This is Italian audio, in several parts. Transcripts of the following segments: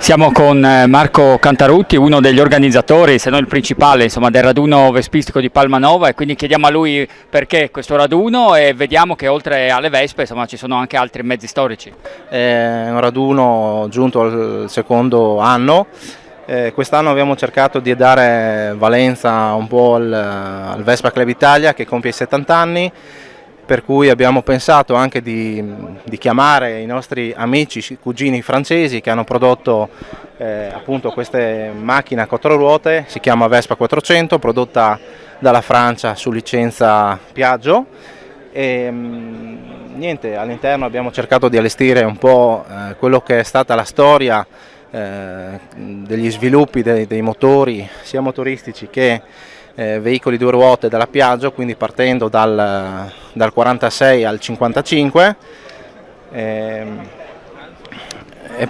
Siamo con Marco Cantarutti, uno degli organizzatori, se non il principale, insomma, del raduno vespistico di Palmanova, e quindi chiediamo a lui perché questo raduno e vediamo che oltre alle vespe, insomma, ci sono anche altri mezzi storici. È un raduno giunto al secondo anno. Quest'anno abbiamo cercato di dare valenza un po' al Vespa Club Italia che compie i 70 anni, per cui abbiamo pensato anche di chiamare i nostri amici, cugini francesi che hanno prodotto appunto queste macchine a quattro ruote. Si chiama Vespa 400, prodotta dalla Francia su licenza Piaggio. E niente, all'interno abbiamo cercato di allestire un po' quello che è stata la storia degli sviluppi dei motori sia motoristici che veicoli due ruote della Piaggio, quindi partendo dal 46 al 55, e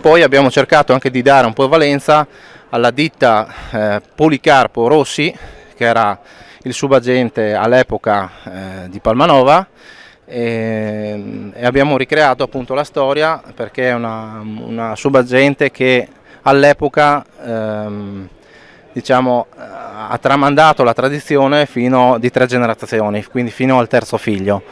poi abbiamo cercato anche di dare un po' valenza alla ditta Policarpo Rossi, che era il subagente all'epoca di Palmanova, e abbiamo ricreato appunto la storia perché è una subagente che all'epoca diciamo, ha tramandato la tradizione fino di 3 generazioni, quindi fino al terzo figlio.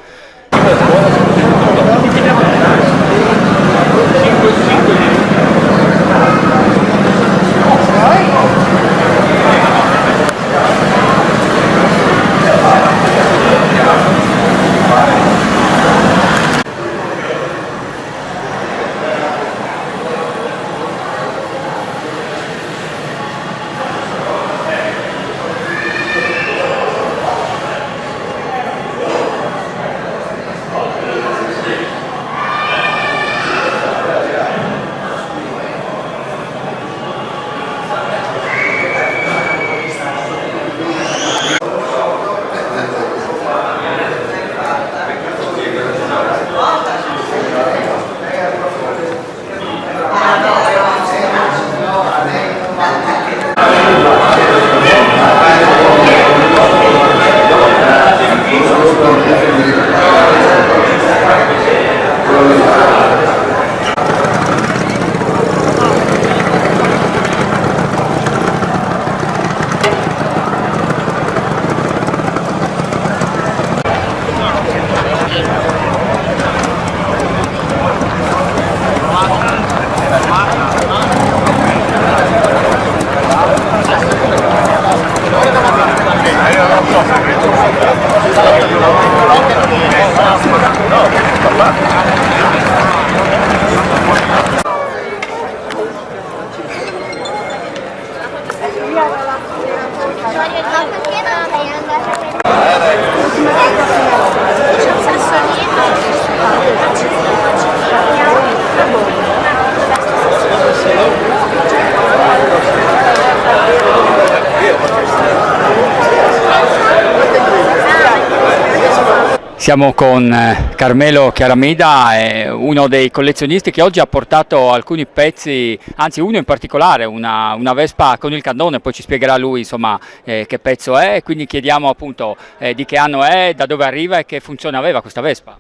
Siamo con Carmelo Chiaramida, uno dei collezionisti che oggi ha portato alcuni pezzi, anzi uno in particolare, una Vespa con il cannone, poi ci spiegherà lui insomma che pezzo è, quindi chiediamo appunto di che anno è, da dove arriva e che funzione aveva questa Vespa.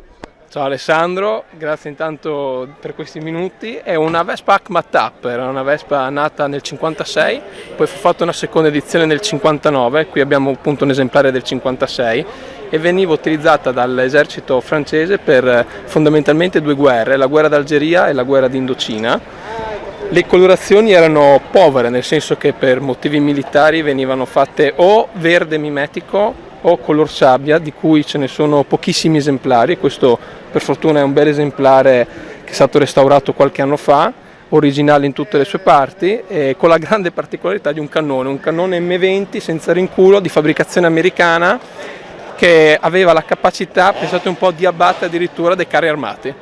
Ciao Alessandro, grazie intanto per questi minuti. È una Vespa Hackmat-Up, era una Vespa nata nel 56, poi fu fatta una seconda edizione nel 59, qui abbiamo appunto un esemplare del 56, e veniva utilizzata dall'esercito francese per fondamentalmente 2 guerre, la guerra d'Algeria e la guerra d'Indocina. Le colorazioni erano povere, nel senso che per motivi militari venivano fatte o verde mimetico o color sabbia, di cui ce ne sono pochissimi esemplari. Questo per fortuna è un bel esemplare che è stato restaurato qualche anno fa, originale in tutte le sue parti, e con la grande particolarità di un cannone M20 senza rinculo di fabbricazione americana, che aveva la capacità, pensate un po', di abbattere addirittura dei carri armati.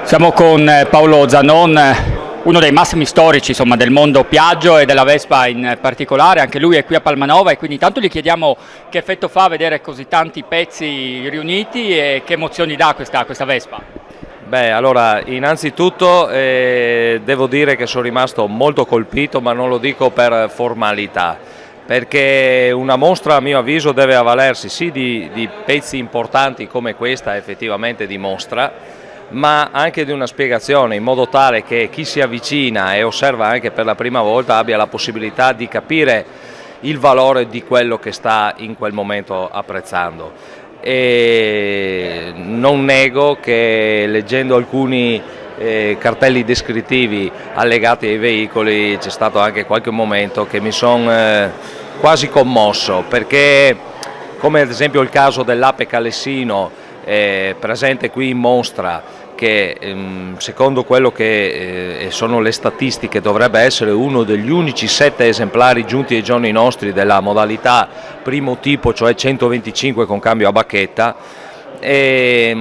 Siamo con Paolo Zanon, uno dei massimi storici insomma, del mondo Piaggio e della Vespa in particolare, anche lui è qui a Palmanova, e quindi intanto gli chiediamo che effetto fa vedere così tanti pezzi riuniti e che emozioni dà questa Vespa. Beh, allora, innanzitutto devo dire che sono rimasto molto colpito, ma non lo dico per formalità, perché una mostra a mio avviso deve avvalersi sì di pezzi importanti come questa effettivamente dimostra, ma anche di una spiegazione, in modo tale che chi si avvicina e osserva anche per la prima volta abbia la possibilità di capire il valore di quello che sta in quel momento apprezzando. E non nego che leggendo alcuni cartelli descrittivi allegati ai veicoli c'è stato anche qualche momento che mi sono quasi commosso, perché come ad esempio il caso dell'ape calessino presente qui in mostra, che secondo quello che sono le statistiche dovrebbe essere uno degli unici 7 esemplari giunti ai giorni nostri della modalità primo tipo, cioè 125 con cambio a bacchetta, e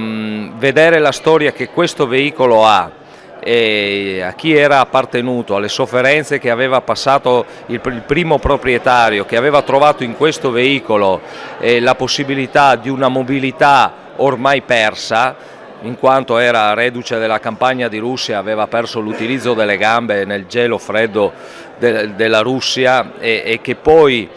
vedere la storia che questo veicolo ha, e a chi era appartenuto, alle sofferenze che aveva passato il primo proprietario, che aveva trovato in questo veicolo la possibilità di una mobilità ormai persa, in quanto era reduce della campagna di Russia, aveva perso l'utilizzo delle gambe nel gelo freddo della Russia, e che poi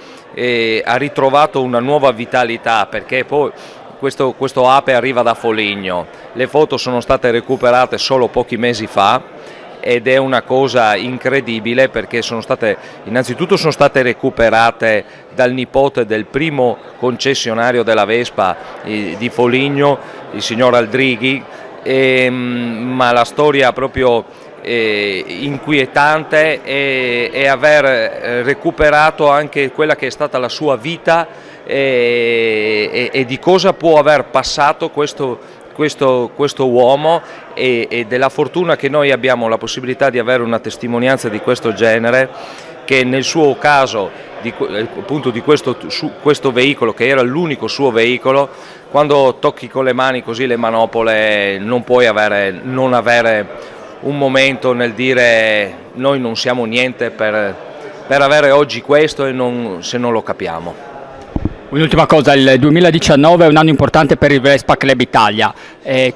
ha ritrovato una nuova vitalità, perché poi questo ape arriva da Foligno, le foto sono state recuperate solo pochi mesi fa ed è una cosa incredibile, perché innanzitutto sono state recuperate dal nipote del primo concessionario della Vespa di Foligno, il signor Aldrighi, ma la storia proprio inquietante è aver recuperato anche quella che è stata la sua vita e di cosa può aver passato questo uomo, e della fortuna che noi abbiamo la possibilità di avere una testimonianza di questo genere, che nel suo caso appunto di questo veicolo, che era l'unico suo veicolo, quando tocchi con le mani così le manopole non puoi non avere un momento nel dire noi non siamo niente per avere oggi questo, se non lo capiamo. Un'ultima cosa, il 2019 è un anno importante per il Vespa Club Italia.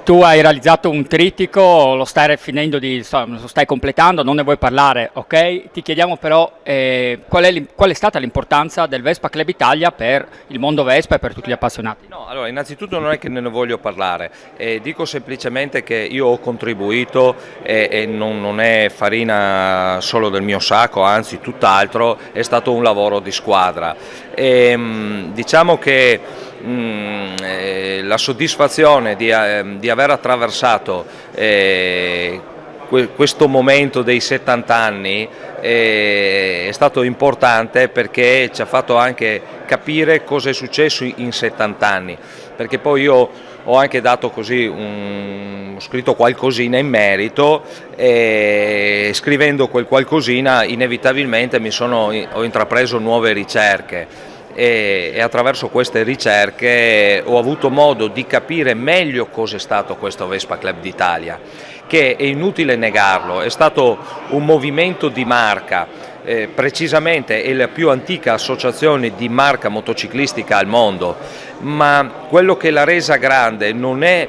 Tu hai realizzato un trittico, lo stai finendo lo stai completando, non ne vuoi parlare, ok? Ti chiediamo però qual è stata l'importanza del Vespa Club Italia per il mondo Vespa e per tutti gli appassionati? No, allora innanzitutto non è che ne voglio parlare, dico semplicemente che io ho contribuito e non è farina solo del mio sacco, anzi tutt'altro, è stato un lavoro di squadra. Diciamo che la soddisfazione di aver attraversato questo momento dei 70 anni è stato importante, perché ci ha fatto anche capire cosa è successo in 70 anni, perché poi io ho anche dato ho scritto qualcosina in merito, e scrivendo quel qualcosina inevitabilmente ho intrapreso nuove ricerche, e attraverso queste ricerche ho avuto modo di capire meglio cosa è stato questo Vespa Club d'Italia, che è inutile negarlo, è stato un movimento di marca, precisamente è la più antica associazione di marca motociclistica al mondo, ma quello che l'ha resa grande non è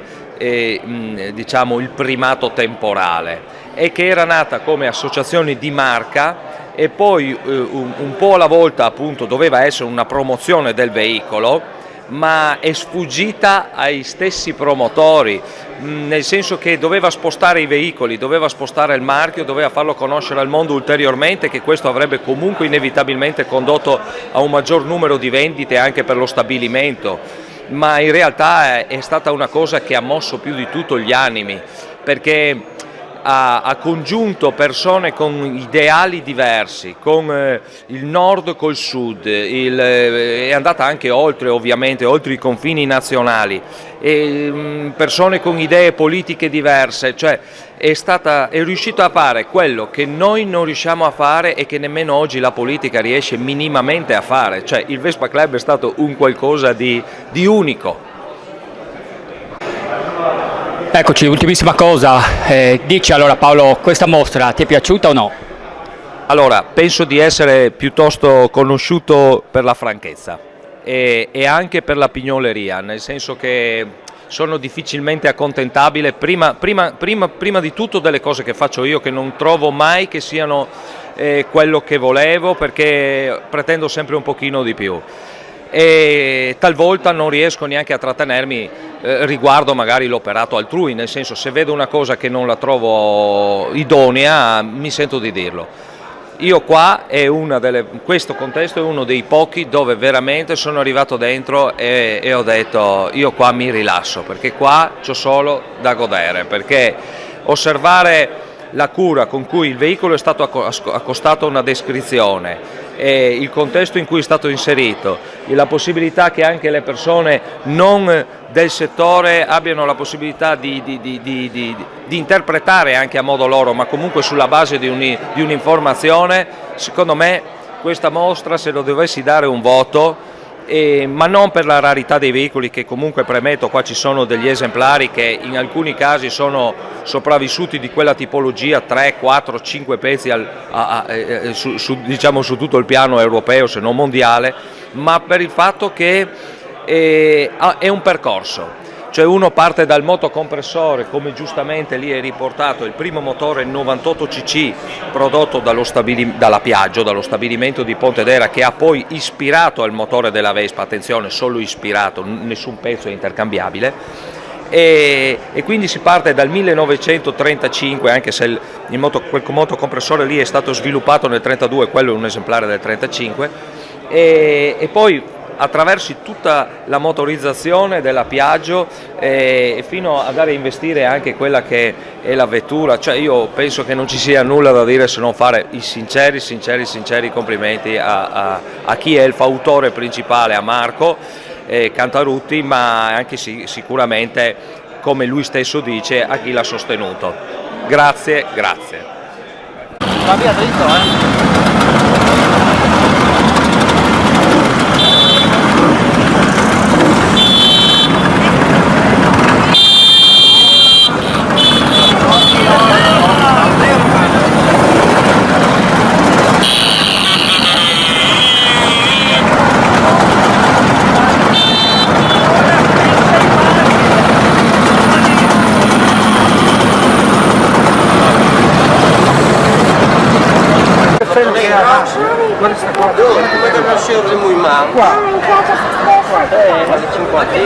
diciamo il primato temporale, è che era nata come associazione di marca, e poi un po' alla volta appunto doveva essere una promozione del veicolo, ma è sfuggita ai stessi promotori, nel senso che doveva spostare i veicoli, doveva spostare il marchio, doveva farlo conoscere al mondo ulteriormente, che questo avrebbe comunque inevitabilmente condotto a un maggior numero di vendite anche per lo stabilimento, ma in realtà è stata una cosa che ha mosso più di tutto gli animi, perché ha congiunto persone con ideali diversi, con il nord col sud, è andata anche oltre, ovviamente, oltre i confini nazionali, e persone con idee politiche diverse, cioè è riuscito a fare quello che noi non riusciamo a fare e che nemmeno oggi la politica riesce minimamente a fare, cioè il Vespa Club è stato un qualcosa di unico. Eccoci, ultimissima cosa, dici allora Paolo, questa mostra ti è piaciuta o no? Allora, penso di essere piuttosto conosciuto per la franchezza e anche per la pignoleria, nel senso che sono difficilmente accontentabile, prima di tutto delle cose che faccio io, che non trovo mai che siano quello che volevo, perché pretendo sempre un pochino di più. E talvolta non riesco neanche a trattenermi riguardo magari l'operato altrui, nel senso, se vedo una cosa che non la trovo idonea mi sento di dirlo. Io qua questo contesto è uno dei pochi dove veramente sono arrivato dentro e ho detto io qua mi rilasso, perché qua c'ho solo da godere, perché osservare la cura con cui il veicolo è stato accostato a una descrizione, e il contesto in cui è stato inserito, e la possibilità che anche le persone non del settore abbiano la possibilità di interpretare anche a modo loro, ma comunque sulla base di un'informazione, secondo me questa mostra, se lo dovessi dare un voto, ma non per la rarità dei veicoli, che comunque premetto, qua ci sono degli esemplari che in alcuni casi sono sopravvissuti di quella tipologia, 3, 4, 5 pezzi diciamo su tutto il piano europeo se non mondiale, ma per il fatto che è un percorso. Cioè uno parte dal motocompressore, come giustamente lì è riportato, il primo motore 98 cc prodotto dalla Piaggio, dallo stabilimento di Pontedera, che ha poi ispirato al motore della Vespa, attenzione, solo ispirato, nessun pezzo è intercambiabile, e quindi si parte dal 1935, anche se quel motocompressore lì è stato sviluppato nel 1932, quello è un esemplare del 1935, e poi attraverso tutta la motorizzazione della Piaggio, fino ad andare a investire anche quella che è la vettura. Cioè io penso che non ci sia nulla da dire se non fare i sinceri complimenti a chi è il fautore principale, a Marco Cantarutti, ma anche sicuramente, come lui stesso dice, a chi l'ha sostenuto. Grazie. Va via dritto, Come deve essere il movimento? Qua. Alle 50.